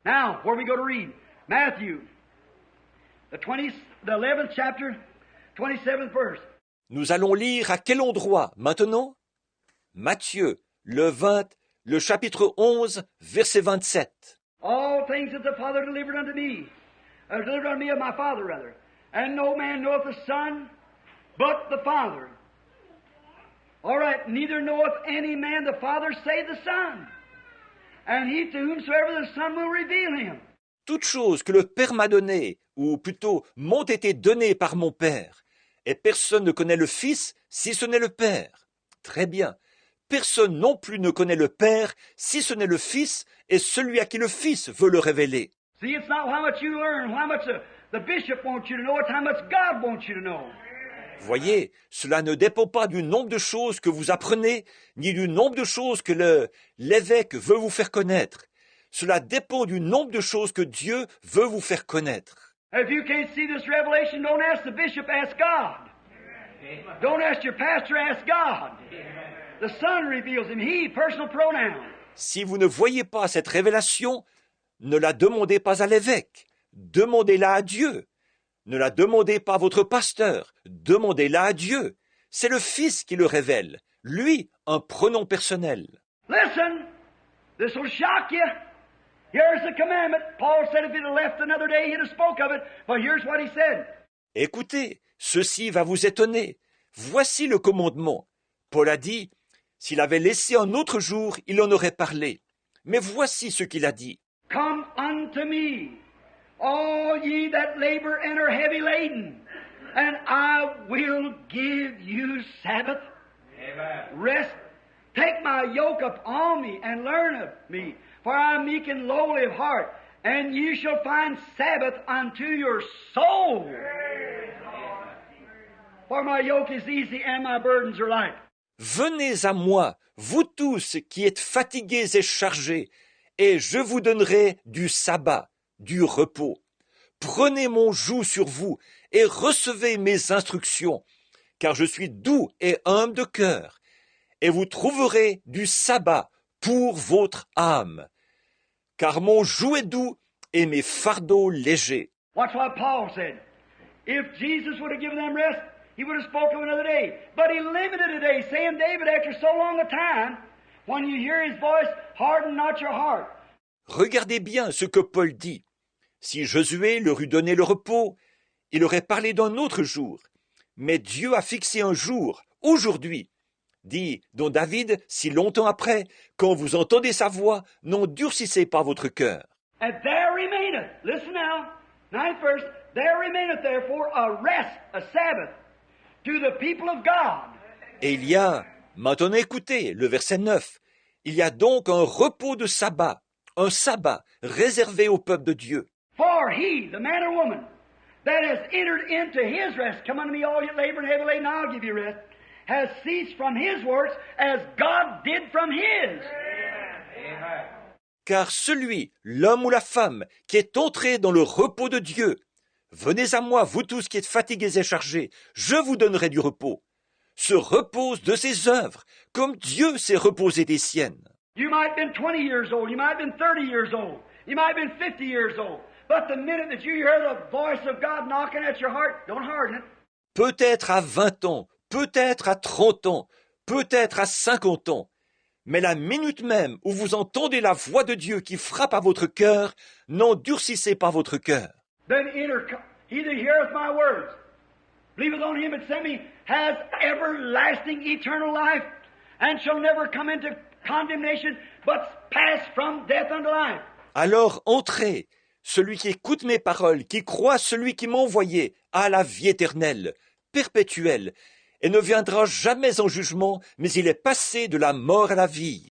Now, where we go to read? Matthew, the 11th chapter, 27th verse. Nous allons lire à quel endroit maintenant? Matthieu, le chapitre 11, verset 27. All things that the Father delivered unto me, delivered unto me of my Father, rather. And no man knoweth the Son, but the Father. All right, neither knoweth any man the Father save the Son. And he to whomsoever the Son will reveal him. Toutes choses que le Père m'a données, ou plutôt m'ont été données par mon Père, et personne ne connaît le Fils si ce n'est le Père. Très bien. Personne non plus ne connaît le Père si ce n'est le Fils et celui à qui le Fils veut le révéler. See, it's not how much you learn, how much the bishop wants you to know, it's how much God wants you to know. Voyez, cela ne dépend pas du nombre de choses que vous apprenez, ni du nombre de choses que l'évêque veut vous faire connaître. Cela dépend du nombre de choses que Dieu veut vous faire connaître. If you can't see this revelation, don't ask the bishop, ask God. Don't ask your pastor, ask God. The Son reveals him, he, personal pronoun. Si vous ne voyez pas cette révélation, ne la demandez pas à l'évêque, demandez-la à Dieu. Ne la demandez pas à votre pasteur, demandez-la à Dieu. C'est le Fils qui le révèle, lui, un pronom personnel. Listen, this will shock you. Here's the commandment. Paul said if he'd have left another day, he'd have spoke of it. But here's what he said. Écoutez, ceci va vous étonner. Voici le commandement. Paul a dit, s'il avait laissé un autre jour, il en aurait parlé. Mais voici ce qu'il a dit. Come unto me, all ye that labor and are heavy laden, and I will give you Sabbath. Amen. Rest. Take my yoke upon me and learn of me, for I am meek and lowly of heart, and ye shall find Sabbath unto your soul. For my yoke is easy and my burdens are light. Venez à moi, vous tous qui êtes fatigués et chargés, et je vous donnerai du sabbat, du repos. Prenez mon joug sur vous et recevez mes instructions, car je suis doux et humble de cœur, et vous trouverez du sabbat pour votre âme. Car mon joug est doux et mes fardeaux légers. Watch what Paul said. If Jesus would have given them rest, he would have spoken of another day. But he limited a day, saying, David, after so long a time, when you hear his voice, harden not your heart. Regardez bien ce que Paul dit. Si Josué leur eût donné le repos, il aurait parlé d'un autre jour. Mais Dieu a fixé un jour, aujourd'hui, dit dont David, si longtemps après, quand vous entendez sa voix, n'endurcissez pas votre cœur. And there remaineth, listen now, 9th verse, there remaineth therefore a rest, a Sabbath, to the people of God. Et il y a, maintenant écoutez, le verset 9, il y a donc un repos de sabbat, un sabbat réservé au peuple de Dieu. For he, the man or woman, that has entered into his rest, come unto me all ye labor and heavy laden, I'll give you rest, has ceased from his works as God did from his. Amen. Car celui, l'homme ou la femme, qui est entré dans le repos de Dieu, venez à moi, vous tous qui êtes fatigués et chargés, je vous donnerai du repos, se repose de ses œuvres, comme Dieu s'est reposé des siennes. You might have been 20 years old, you might have been 30 years old, you might have been 50 years old, but the minute that you hear the voice of God knocking at your heart, don't harden it. Peut-être à 20 ans, peut-être à 30 ans, peut-être à 50 ans, mais la minute même où vous entendez la voix de Dieu qui frappe à votre cœur, n'endurcissez pas votre cœur. Then he that heareth my words, believeth on him that sent me, has everlasting eternal life, and shall never come into condemnation, but pass from death unto life. Alors entrez, celui qui écoute mes paroles, qui croit celui qui m'a envoyé, a la vie éternelle, perpétuelle, et ne viendra jamais en jugement, mais il est passé de la mort à la vie.